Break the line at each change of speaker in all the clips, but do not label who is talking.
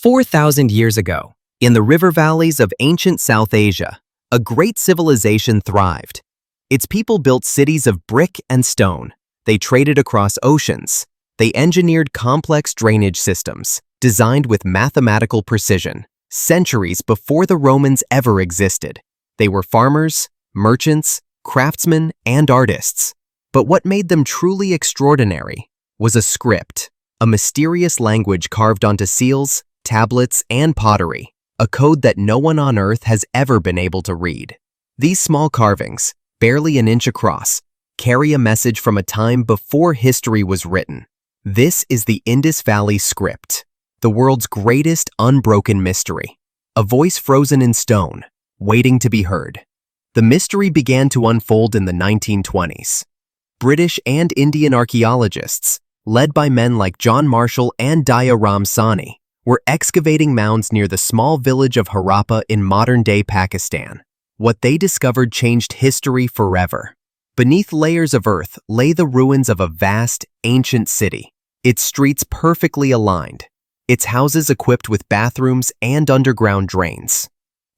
4,000 years ago, in the river valleys of ancient South Asia, a great civilization thrived. Its people built cities of brick and stone. They traded across oceans. They engineered complex drainage systems, designed with mathematical precision, centuries before the Romans ever existed. They were farmers, merchants, craftsmen, and artists. But what made them truly extraordinary was a script, a mysterious language carved onto seals, tablets, and pottery, a code that no one on Earth has ever been able to read. These small carvings, barely an inch across, carry a message from a time before history was written. This is the Indus Valley Script, the world's greatest unbroken mystery, a voice frozen in stone, waiting to be heard. The mystery began to unfold in the 1920s. British and Indian archaeologists, led by men like John Marshall and Daya Ram Sani, were excavating mounds near the small village of Harappa in modern-day Pakistan. What they discovered changed history forever. Beneath layers of earth lay the ruins of a vast, ancient city, its streets perfectly aligned, its houses equipped with bathrooms and underground drains.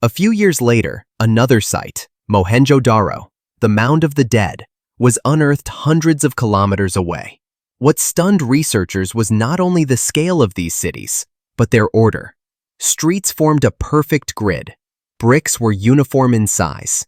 A few years later, another site, Mohenjo-Daro, the Mound of the Dead, was unearthed hundreds of kilometers away. What stunned researchers was not only the scale of these cities, but their order. Streets formed a perfect grid. Bricks were uniform in size.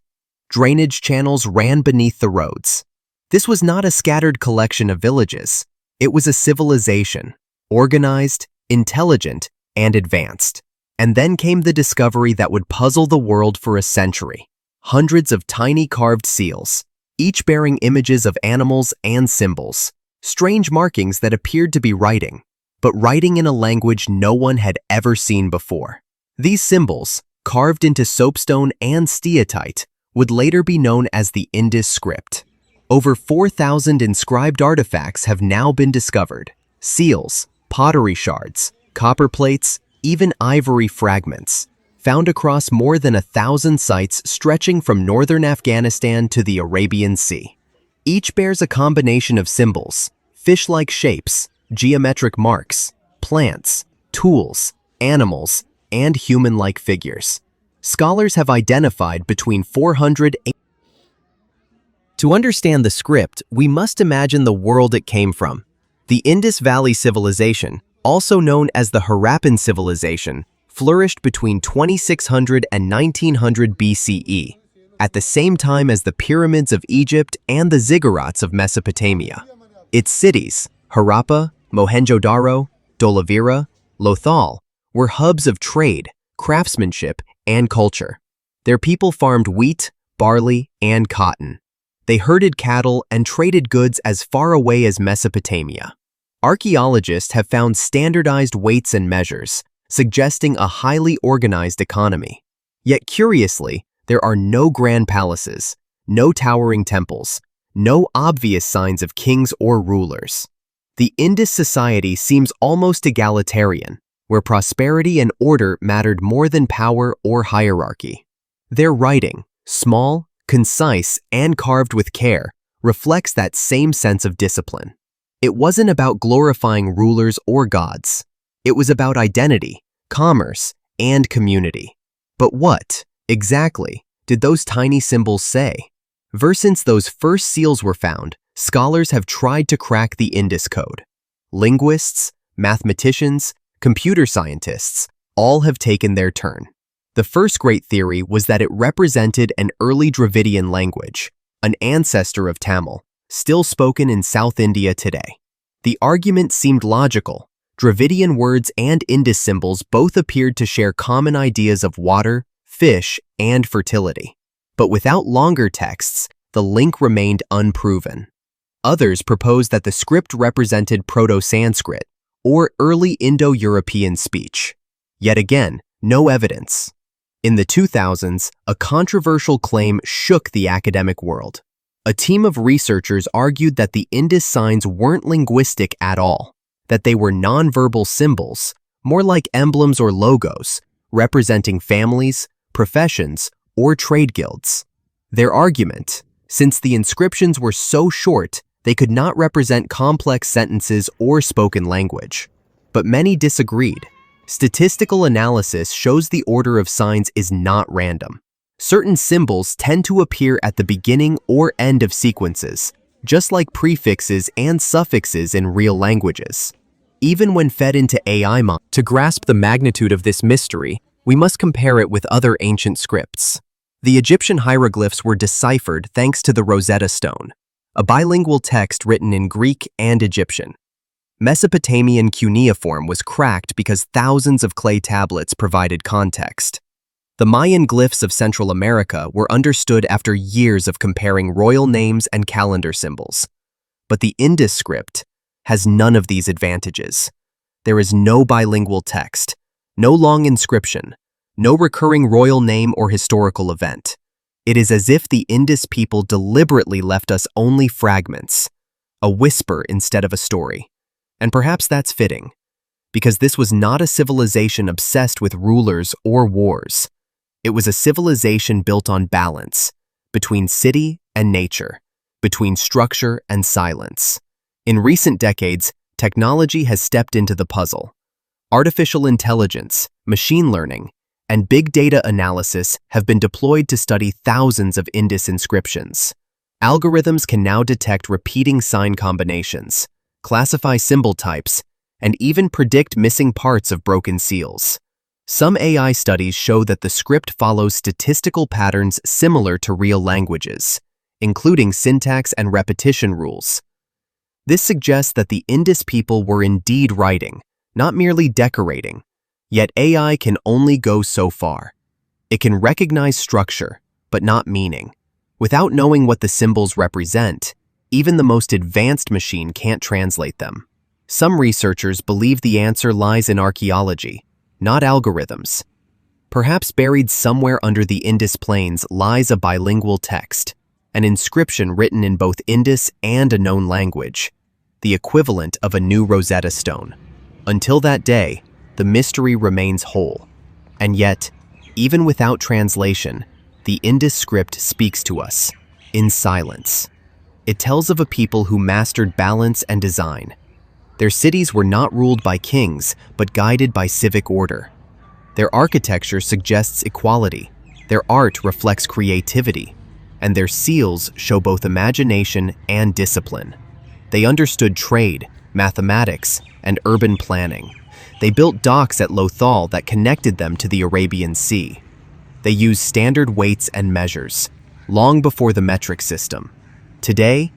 Drainage channels ran beneath the roads. This was not a scattered collection of villages. It was a civilization, organized, intelligent, and advanced. And then came the discovery that would puzzle the world for a century. Hundreds of tiny carved seals, each bearing images of animals and symbols. Strange markings that appeared to be writing, but writing in a language no one had ever seen before. These symbols, carved into soapstone and steatite, would later be known as the Indus Script. Over 4,000 inscribed artifacts have now been discovered. Seals, pottery shards, copper plates, even ivory fragments, found across more than 1,000 sites stretching from northern Afghanistan to the Arabian Sea. Each bears a combination of symbols, fish-like shapes, geometric marks, plants, tools, animals, and human-like figures. Scholars have identified between 400 and... To understand the script, we must imagine the world it came from. The Indus Valley Civilization, also known as the Harappan Civilization, flourished between 2600 and 1900 BCE, at the same time as the pyramids of Egypt and the ziggurats of Mesopotamia. Its cities, Harappa, Mohenjo-Daro, Dholavira, Lothal, were hubs of trade, craftsmanship, and culture. Their people farmed wheat, barley, and cotton. They herded cattle and traded goods as far away as Mesopotamia. Archaeologists have found standardized weights and measures, suggesting a highly organized economy. Yet curiously, there are no grand palaces, no towering temples, no obvious signs of kings or rulers. The Indus society seems almost egalitarian, where prosperity and order mattered more than power or hierarchy. Their writing, small, concise, and carved with care, reflects that same sense of discipline. It wasn't about glorifying rulers or gods. It was about identity, commerce, and community. But what, exactly, did those tiny symbols say? Ever since those first seals were found, scholars have tried to crack the Indus code. Linguists, mathematicians, computer scientists, all have taken their turn. The first great theory was that it represented an early Dravidian language, an ancestor of Tamil, still spoken in South India today. The argument seemed logical. Dravidian words and Indus symbols both appeared to share common ideas of water, fish, and fertility. But without longer texts, the link remained unproven. Others proposed that the script represented Proto-Sanskrit, or early Indo-European speech. Yet again, no evidence. In the 2000s, a controversial claim shook the academic world. A team of researchers argued that the Indus signs weren't linguistic at all, that they were nonverbal symbols, more like emblems or logos, representing families, professions, or trade guilds. Their argument, since the inscriptions were so short, they could not represent complex sentences or spoken language. But many disagreed. Statistical analysis shows the order of signs is not random. Certain symbols tend to appear at the beginning or end of sequences, just like prefixes and suffixes in real languages. Even when fed into AI models, to grasp the magnitude of this mystery, we must compare it with other ancient scripts. The Egyptian hieroglyphs were deciphered thanks to the Rosetta Stone, a bilingual text written in Greek and Egyptian. Mesopotamian cuneiform was cracked because thousands of clay tablets provided context. The Mayan glyphs of Central America were understood after years of comparing royal names and calendar symbols. But the Indus Script has none of these advantages. There is no bilingual text, no long inscription, no recurring royal name or historical event. It is as if the Indus people deliberately left us only fragments, a whisper instead of a story. And perhaps that's fitting, because this was not a civilization obsessed with rulers or wars. It was a civilization built on balance, between city and nature, between structure and silence. In recent decades, technology has stepped into the puzzle. Artificial intelligence, machine learning, and big data analysis have been deployed to study thousands of Indus inscriptions. Algorithms can now detect repeating sign combinations, classify symbol types, and even predict missing parts of broken seals. Some AI studies show that the script follows statistical patterns similar to real languages, including syntax and repetition rules. This suggests that the Indus people were indeed writing, not merely decorating. Yet AI can only go so far. It can recognize structure, but not meaning. Without knowing what the symbols represent, even the most advanced machine can't translate them. Some researchers believe the answer lies in archaeology, not algorithms. Perhaps buried somewhere under the Indus plains lies a bilingual text, an inscription written in both Indus and a known language, the equivalent of a new Rosetta Stone. Until that day, the mystery remains whole. And yet, even without translation, the Indus script speaks to us, in silence. It tells of a people who mastered balance and design. Their cities were not ruled by kings, but guided by civic order. Their architecture suggests equality, their art reflects creativity, and their seals show both imagination and discipline. They understood trade, mathematics, and urban planning. They built docks at Lothal that connected them to the Arabian Sea. They used standard weights and measures, long before the metric system. Today,